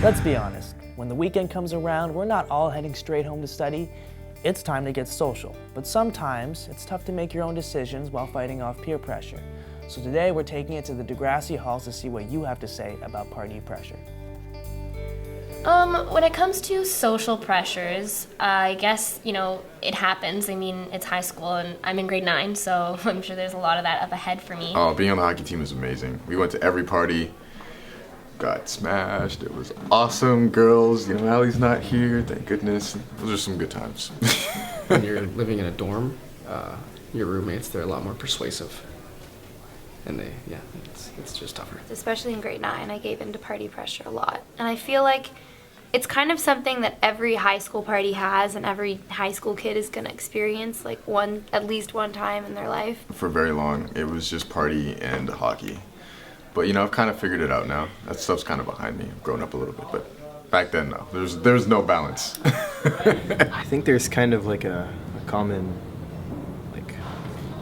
Let's be honest, when the weekend comes around, we're not all heading straight home to study. It's time to get social, but sometimes it's tough to make your own decisions while fighting off peer pressure. So today we're taking it to the Degrassi halls to see what you have to say about party pressure. When it comes to social pressures, I guess, it happens. I mean, it's high school and I'm in grade 9, so I'm sure there's a lot of that up ahead for me. Oh, being on the hockey team is amazing. We went to every party, got smashed. It was awesome. Girls, Allie's not here, thank goodness. Those are some good times. When you're living in a dorm, your roommates, they're a lot more persuasive. And it's just tougher. Especially in grade 9, I gave into party pressure a lot. And I feel like it's kind of something that every high school party has and every high school kid is going to experience at least one time in their life. For very long, it was just party and hockey. But I've kind of figured it out now. That stuff's kind of behind me. I've grown up a little bit, but back then, no. There's no balance. I think there's kind of like a common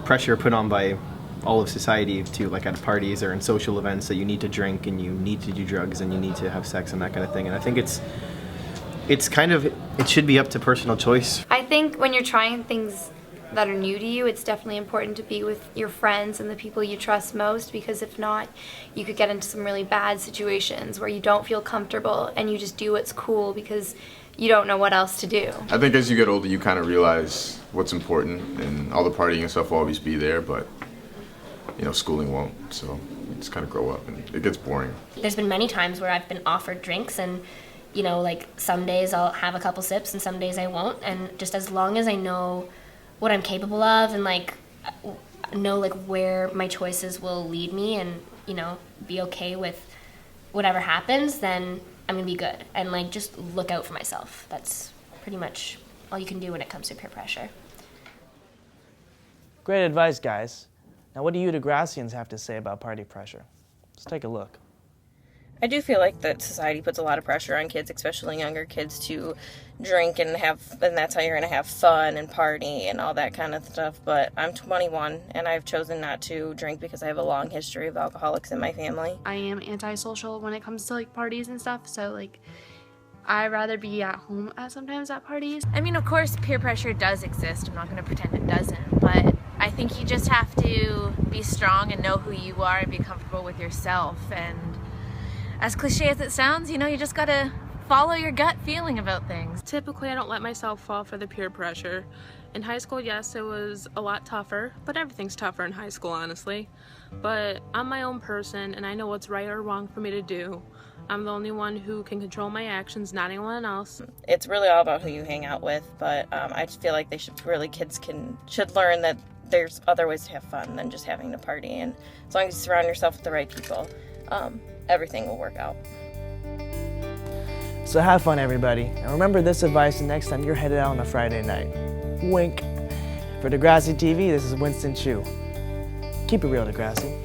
pressure put on by all of society to at parties or in social events that you need to drink and you need to do drugs and you need to have sex and that kind of thing. And I think it should be up to personal choice. I think when you're trying things that are new to you, it's definitely important to be with your friends and the people you trust most, because if not, you could get into some really bad situations where you don't feel comfortable and you just do what's cool because you don't know what else to do. I think as you get older, you kind of realize what's important, and all the partying and stuff will always be there, but schooling won't, so you just kind of grow up and it gets boring. There's been many times where I've been offered drinks and, some days I'll have a couple sips and some days I won't, and just as long as I know what I'm capable of and know where my choices will lead me and, be okay with whatever happens, then I'm gonna be good. And just look out for myself. That's pretty much all you can do when it comes to peer pressure. Great advice, guys. Now what do you Degrassians have to say about party pressure? Let's take a look. I do feel like that society puts a lot of pressure on kids, especially younger kids, to drink and that's how you're going to have fun and party and all that kind of stuff. But I'm 21 and I've chosen not to drink because I have a long history of alcoholics in my family. I am antisocial when it comes to parties and stuff, so I'd rather be at home sometimes at parties. I mean, of course, peer pressure does exist. I'm not going to pretend it doesn't, but I think you just have to be strong and know who you are and be comfortable with yourself. And as cliche as it sounds, you just got to follow your gut feeling about things. Typically, I don't let myself fall for the peer pressure. In high school, yes, it was a lot tougher, but everything's tougher in high school, honestly. But I'm my own person, and I know what's right or wrong for me to do. I'm the only one who can control my actions, not anyone else. It's really all about who you hang out with, but I just feel like kids should learn that there's other ways to have fun than just having to party. And as long as you surround yourself with the right people, everything will work out. So have fun, everybody. And remember this advice the next time you're headed out on a Friday night. Wink. For Degrassi TV, this is Winston Chu. Keep it real, Degrassi.